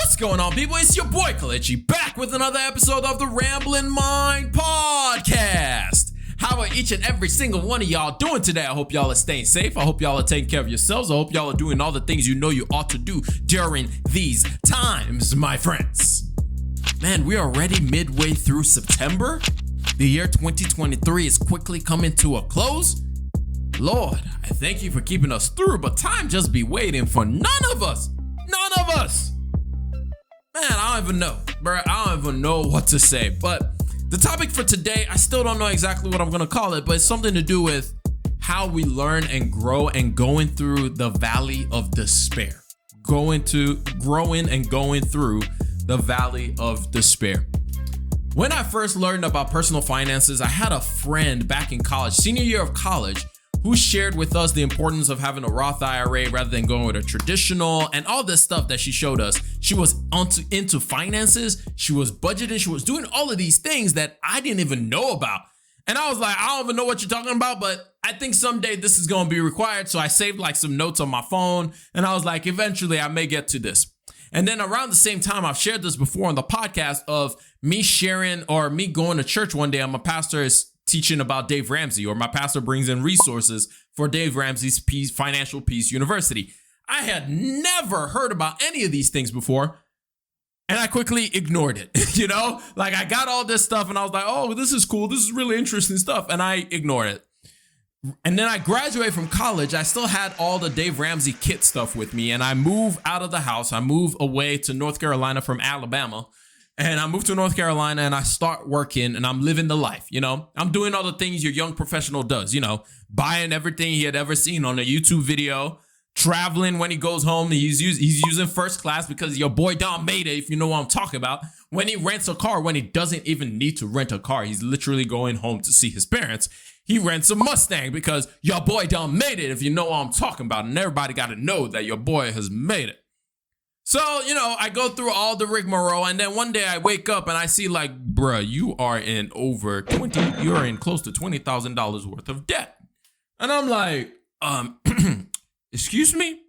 What's going on, people? It's your boy Kelechi back with another episode of the Ramblin' Mind Podcast. How are each and every single one of y'all doing today? I hope y'all are staying safe. I hope y'all are taking care of yourselves. I hope y'all are doing all the things you know you ought to do during these times, my friends. Man, we are already midway through September. The year 2023 is quickly coming to a close. Lord, I thank you for keeping us through, but time just be waiting for none of us. None of us. Man, I don't even know, bro. I don't even know what to say. But the topic for today, I still don't know exactly what I'm going to call it, but it's something to do with how we learn and grow and going through the valley of despair. Growing and going through the valley of despair. When I first learned about personal finances, I had a friend back in college, senior year of college, who shared with us the importance of having a Roth IRA rather than going with a traditional and all this stuff that she showed us. She was into finances, she was budgeting, she was doing all of these things that I didn't even know about. And I was like, I don't even know what you're talking about, but I think someday this is going to be required. So I saved like some notes on my phone and I was like, eventually I may get to this. And then around the same time, I've shared this before on the podcast of me sharing or me going to church one day. My pastor is teaching about Dave Ramsey, or my pastor brings in resources for Dave Ramsey's Financial Peace University. I had never heard about any of these things before, and I quickly ignored it. Like I got all this stuff and I was like, oh, this is cool. This is really interesting stuff. And I ignored it. And then I graduated from college. I still had all the Dave Ramsey kit stuff with me, and I moved out of the house. I moved away to North Carolina from Alabama. And I moved to North Carolina and I start working and I'm living the life, I'm doing all the things your young professional does, buying everything he had ever seen on a YouTube video, traveling when he goes home. He's using first class because your boy Don made it, if you know what I'm talking about. When he rents a car, when he doesn't even need to rent a car, he's literally going home to see his parents. He rents a Mustang because your boy Don made it, if you know what I'm talking about. And everybody got to know that your boy has made it. So, I go through all the rigmarole, and then one day I wake up and I see like, bruh, you're in close to $20,000 worth of debt. And I'm like, excuse me?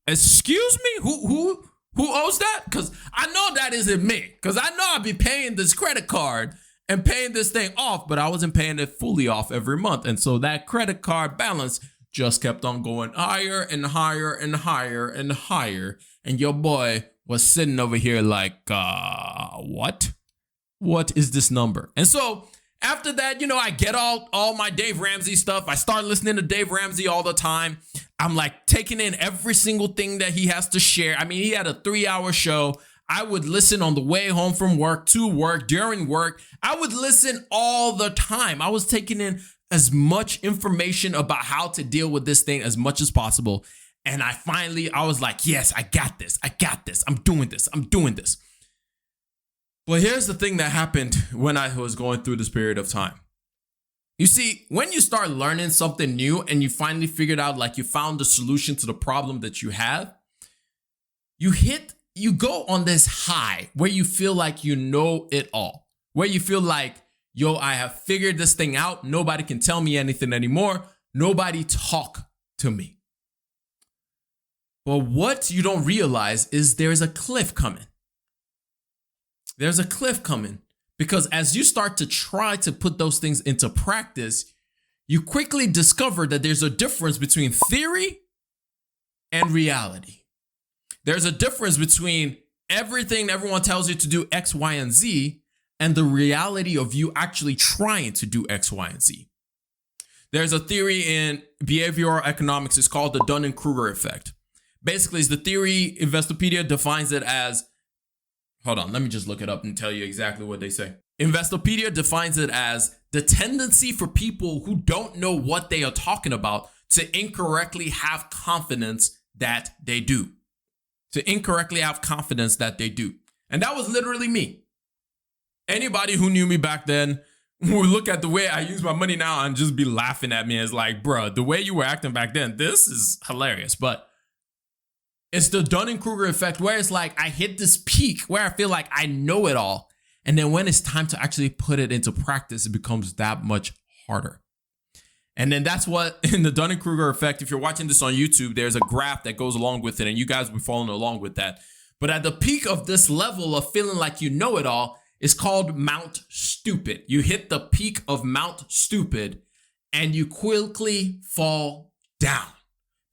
Excuse me? Who owes that? Because I know that isn't me. Because I know I'd be paying this credit card and paying this thing off, but I wasn't paying it fully off every month. And so that credit card balance just kept on going higher and higher and higher and higher. And your boy was sitting over here like, what? What is this number? And so after that, I get all my Dave Ramsey stuff. I start listening to Dave Ramsey all the time. I'm like taking in every single thing that he has to share. I mean, he had a 3-hour show. I would listen on the way home from work, to work, during work. I would listen all the time. I was taking in as much information about how to deal with this thing as much as possible. And I was like, yes, I got this. I'm doing this. Well, here's the thing that happened when I was going through this period of time. You see, when you start learning something new and you finally figured out, like you found the solution to the problem that you have, you go on this high where you feel like you know it all, where you feel like, yo, I have figured this thing out. Nobody can tell me anything anymore. Nobody talk to me. But what you don't realize is there's a cliff coming. There's a cliff coming because as you start to try to put those things into practice, you quickly discover that there's a difference between theory and reality. There's a difference between everything everyone tells you to do X, Y, and Z and the reality of you actually trying to do X, Y, and Z. There's a theory in behavioral economics. It's called the Dun Krueger Effect. Basically, it's the theory. Investopedia defines it as, hold on, let me just look it up and tell you exactly what they say. Investopedia defines it as the tendency for people who don't know what they are talking about to incorrectly have confidence that they do. And that was literally me. Anybody who knew me back then would look at the way I use my money now and just be laughing at me. It's like, bro, the way you were acting back then, this is hilarious. But it's the Dun Krueger effect where it's like I hit this peak where I feel like I know it all. And then when it's time to actually put it into practice, it becomes that much harder. And then that's what in the Dun Krueger effect, if you're watching this on YouTube, there's a graph that goes along with it and you guys will be following along with that. But at the peak of this level of feeling like you know it all is called Mount Stupid. You hit the peak of Mount Stupid and you quickly fall down.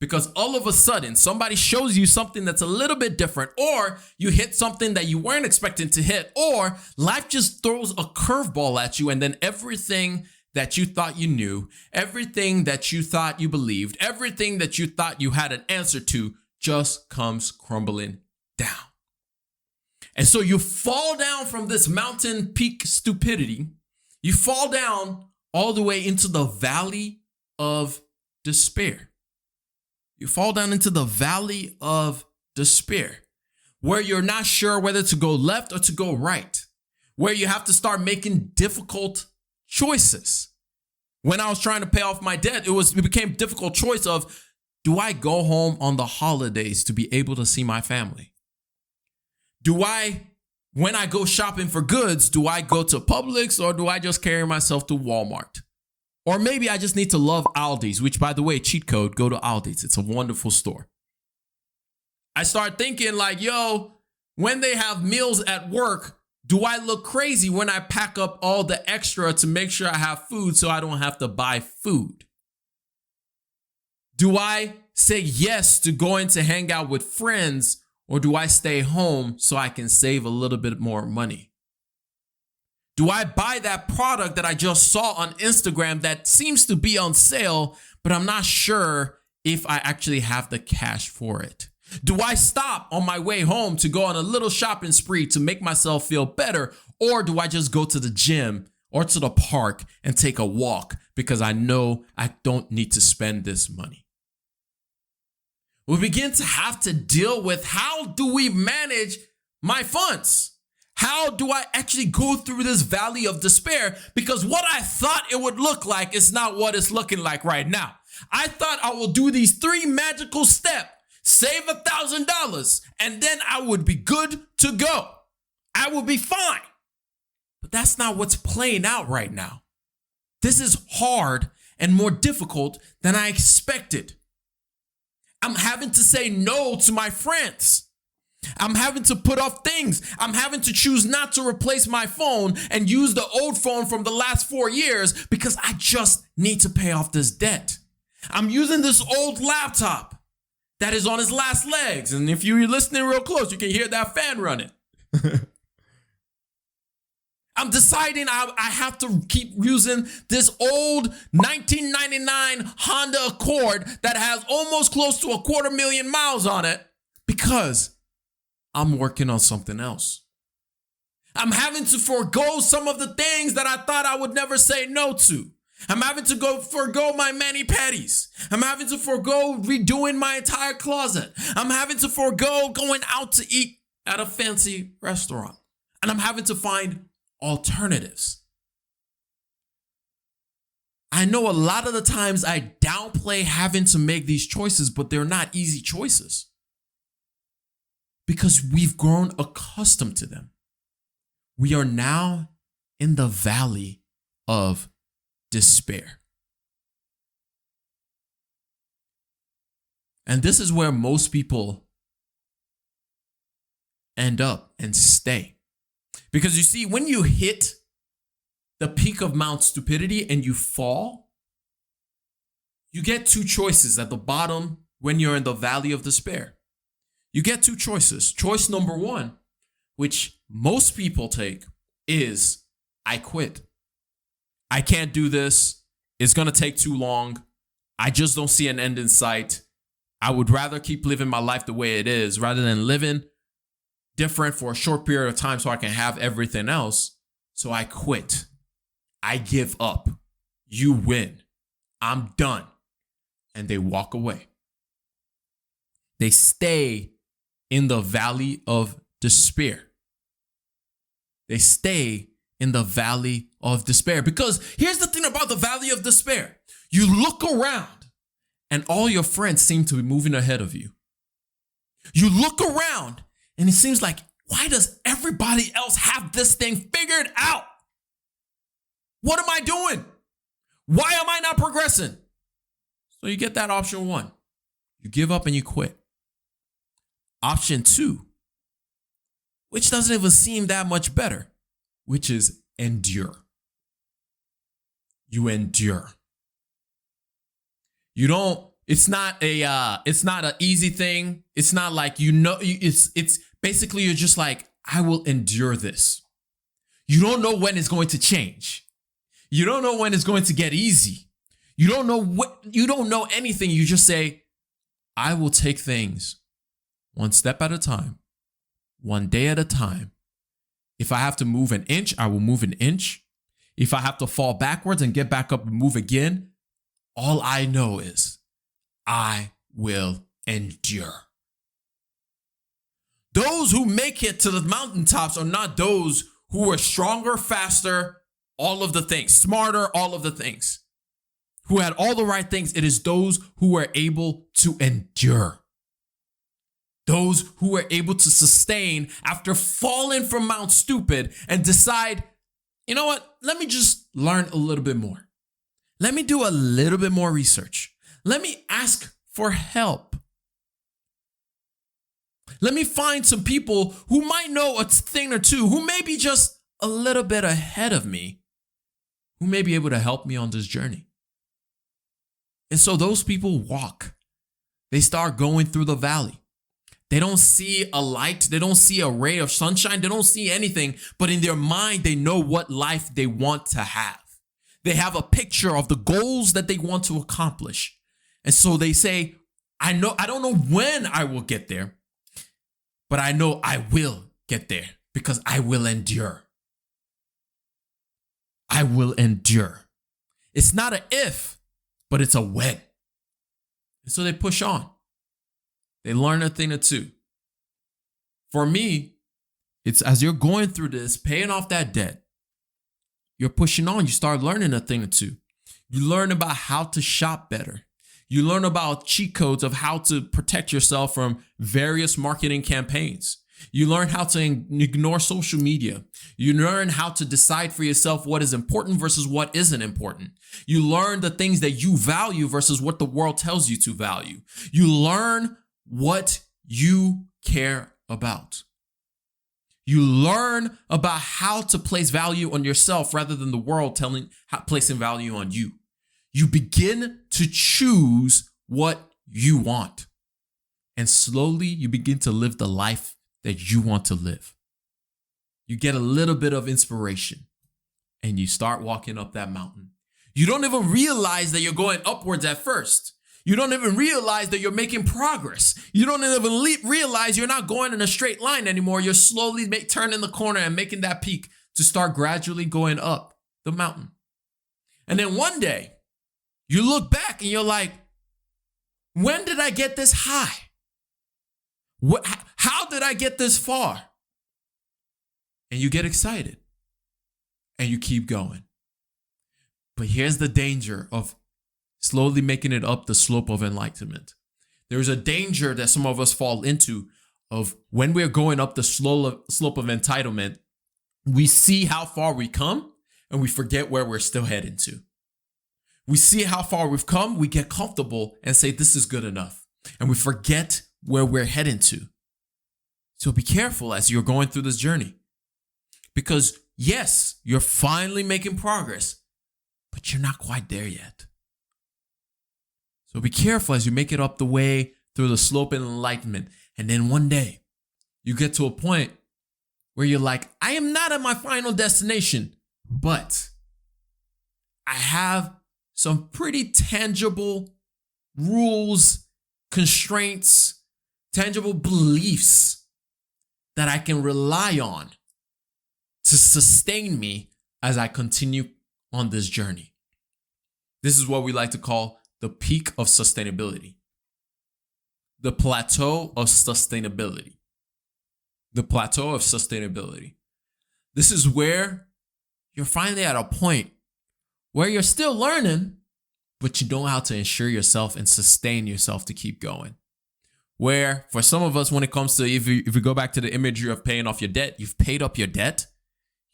Because all of a sudden, somebody shows you something that's a little bit different, or you hit something that you weren't expecting to hit, or life just throws a curveball at you, and then everything that you thought you knew, everything that you thought you believed, everything that you thought you had an answer to just comes crumbling down. And so you fall down from this mountain peak stupidity, you fall down all the way into the valley of despair. You fall down into the valley of despair, where you're not sure whether to go left or to go right, where you have to start making difficult choices. When I was trying to pay off my debt, it became a difficult choice of, do I go home on the holidays to be able to see my family? When I go shopping for goods, do I go to Publix or do I just carry myself to Walmart? Or maybe I just need to love Aldi's, which, by the way, cheat code, go to Aldi's. It's a wonderful store. I start thinking like, when they have meals at work, do I look crazy when I pack up all the extra to make sure I have food so I don't have to buy food? Do I say yes to going to hang out with friends, or do I stay home so I can save a little bit more money? Do I buy that product that I just saw on Instagram that seems to be on sale, but I'm not sure if I actually have the cash for it? Do I stop on my way home to go on a little shopping spree to make myself feel better? Or do I just go to the gym or to the park and take a walk because I know I don't need to spend this money? We begin to have to deal with, how do we manage my funds? How do I actually go through this valley of despair? Because what I thought it would look like is not what it's looking like right now. I thought I will do these 3 magical steps, save $1,000, and then I would be good to go. I will be fine. But that's not what's playing out right now. This is hard and more difficult than I expected. I'm having to say no to my friends. I'm having to put off things. I'm having to choose not to replace my phone and use the old phone from the last 4 years because I just need to pay off this debt. I'm using this old laptop that is on its last legs. And if you're listening real close, you can hear that fan running. I'm deciding I have to keep using this old 1999 Honda Accord that has almost close to 250,000 miles on it because I'm working on something else. I'm having to forego some of the things that I thought I would never say no to. I'm having to forego my mani-pedis. I'm having to forego redoing my entire closet. I'm having to forego going out to eat at a fancy restaurant. And I'm having to find alternatives. I know a lot of the times I downplay having to make these choices, but they're not easy choices because we've grown accustomed to them. We are now in the valley of despair. And this is where most people end up and stay. Because you see, when you hit the peak of Mount Stupidity and you fall, you get 2 choices at the bottom when you're in the valley of despair. You get 2 choices. Choice number 1, which most people take, is I quit. I can't do this. It's going to take too long. I just don't see an end in sight. I would rather keep living my life the way it is rather than living different for a short period of time so I can have everything else. So I quit. I give up. You win. I'm done. And they walk away. They stay in the valley of despair. They stay in the valley of despair. Because here's the thing about the valley of despair. You look around and all your friends seem to be moving ahead of you. You look around and it seems like, why does everybody else have this thing figured out? What am I doing? Why am I not progressing? So you get that option 1. You give up and you quit. Option 2 which doesn't even seem that much better, which is endure. You endure. You don't, it's not an easy thing. It's not like, it's basically you're just like, I will endure this. You don't know when it's going to change. You don't know when it's going to get easy. You don't know anything. You just say, I will take things one step at a time, one day at a time. If I have to move an inch, I will move an inch. If I have to fall backwards and get back up and move again, all I know is I will endure. Those who make it to the mountaintops are not those who are stronger, faster, all of the things, smarter, all of the things, who had all the right things. It is those who were able to endure. Those who were able to sustain after falling from Mount Stupid and decide, you know what? Let me just learn a little bit more. Let me do a little bit more research. Let me ask for help. Let me find some people who might know a thing or two, who may be just a little bit ahead of me, who may be able to help me on this journey. And so those people walk. They start going through the valley. They don't see a light. They don't see a ray of sunshine. They don't see anything. But in their mind, they know what life they want to have. They have a picture of the goals that they want to accomplish. And so they say, I don't know when I will get there, but I know I will get there because I will endure. I will endure. It's not an if, but it's a when. And so they push on. They learn a thing or two. For me, it's as you're going through this, paying off that debt, you're pushing on. You start learning a thing or two. You learn about how to shop better. You learn about cheat codes of how to protect yourself from various marketing campaigns. You learn how to ignore social media. You learn how to decide for yourself what is important versus what isn't important. You learn the things that you value versus what the world tells you to value. You learn what you care about. You learn about how to place value on yourself rather than the world placing value on you. You begin to choose what you want. And slowly you begin to live the life that you want to live. You get a little bit of inspiration and you start walking up that mountain. You don't even realize that you're going upwards at first. You don't even realize that you're making progress. You don't even realize you're not going in a straight line anymore. You're slowly turning the corner and making that peak to start gradually going up the mountain. And then one day, you look back and you're like, when did I get this high? How did I get this far? And you get excited and you keep going. But here's the danger of slowly making it up the slope of enlightenment. There's a danger that some of us fall into of when we're going up the slope of entitlement, we see how far we come and we forget where we're still heading to. We see how far we've come, we get comfortable and say, this is good enough. And we forget where we're heading to. So be careful as you're going through this journey. Because yes, you're finally making progress, but you're not quite there yet. So be careful as you make it up the way through the slope of enlightenment. And then one day you get to a point where you're like, I am not at my final destination, but I have some pretty tangible rules, constraints, tangible beliefs that I can rely on to sustain me as I continue on this journey. This is what we like to call the peak of sustainability, the plateau of sustainability, the plateau of sustainability. This is where you're finally at a point where you're still learning, but you know how to ensure yourself and sustain yourself to keep going. Where for some of us, when it comes to, if you go back to the imagery of paying off your debt, you've paid up your debt.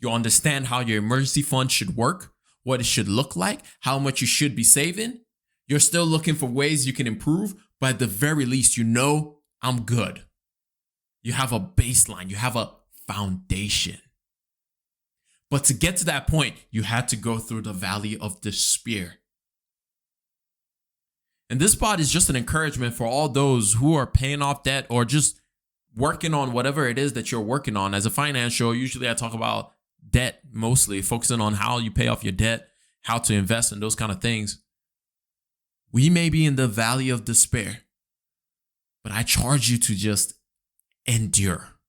You understand how your emergency fund should work, what it should look like, how much you should be saving. You're still looking for ways you can improve, but at the very least, you know, I'm good. You have a baseline. You have a foundation. But to get to that point, you had to go through the valley of despair. And this pod is just an encouragement for all those who are paying off debt or just working on whatever it is that you're working on. As a financial, usually I talk about debt mostly, focusing on how you pay off your debt, how to invest in those kind of things. We may be in the valley of despair, but I charge you to just endure.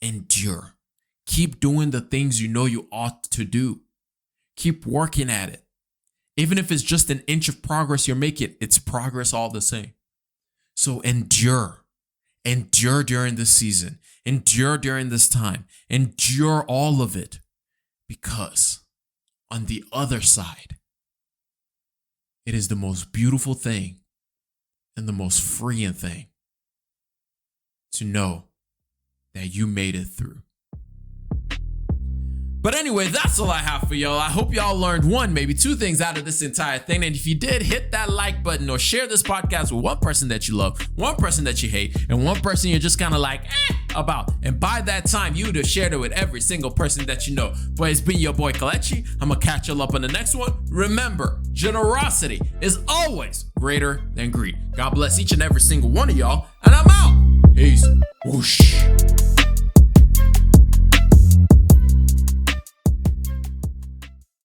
Endure. Keep doing the things you know you ought to do. Keep working at it. Even if it's just an inch of progress you're making, it's progress all the same. So endure. Endure during this season. Endure during this time. Endure all of it. Because on the other side, it is the most beautiful thing and the most freeing thing to know that you made it through. But anyway, that's all I have for y'all. I hope y'all learned one, maybe two things out of this entire thing. And if you did, hit that like button or share this podcast with one person that you love, one person that you hate, and one person you're just kind of like about. And by that time, you would have shared it with every single person that you know. But it's been your boy Kelechi. I'm going to catch y'all up on the next one. Remember, generosity is always greater than greed. God bless each and every single one of y'all. And I'm out. Peace. Whoosh.